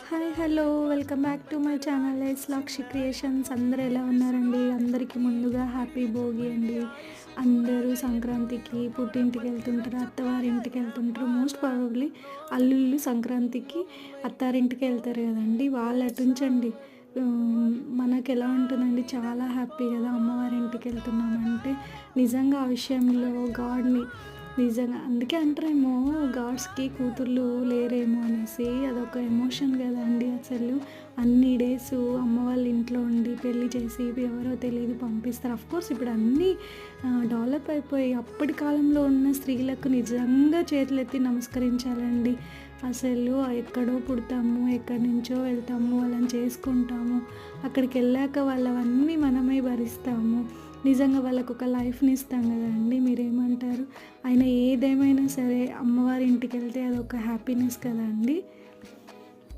Hi hello welcome back to my channel Lakshi creations. అందరూ ఎలా ఉన్నారండి? అందరికీ ముందుగా హ్యాపీ భోగి అండి. అందరూ సంక్రాంతికి పుట్టింటికి వెళ్తుంటారు, అత్తవారింటికి వెళ్తుంటారు. మోస్ట్ ప్రాబబ్లీ అల్లుళ్ళు సంక్రాంతికి అత్తారింటికి వెళ్తారు కదండి. వాళ్ళు అటుంచండి మనకు ఎలా ఉంటుందండి, చాలా హ్యాపీ కదా అమ్మవారింటికి వెళ్తున్నామంటే. నిజంగా ఆ విషయంలో గాడ్ని నిజంగా అందుకే అంటారేమో గాడ్స్కి కూతుర్లు లేరేమో అనేసి. అదొక ఎమోషన్ కదండి అసలు. అన్ని డేస్ అమ్మ వాళ్ళ ఇంట్లో ఉండి పెళ్లి చేసి ఎవరో తెలియదు పంపిస్తారు. అఫ్కోర్స్ ఇప్పుడు అన్నీ డెవలప్ అయిపోయి అప్పటి కాలంలో ఉన్న స్త్రీలకు నిజంగా చేతులెత్తి నమస్కరించాలండి. అసలు ఎక్కడో పుడతాము, ఎక్కడి నుంచో వెళ్తాము, వాళ్ళని చేసుకుంటాము, అక్కడికి వెళ్ళాక వాళ్ళవన్నీ మనమే భరిస్తాము. నిజంగా వాళ్ళకు ఒక లైఫ్ని ఇస్తాం కదండి. మీరేమంటారు? అయినా ఏదేమైనా సరే అమ్మవారి ఇంటికి వెళ్తే అదొక హ్యాపీనెస్ కదండి.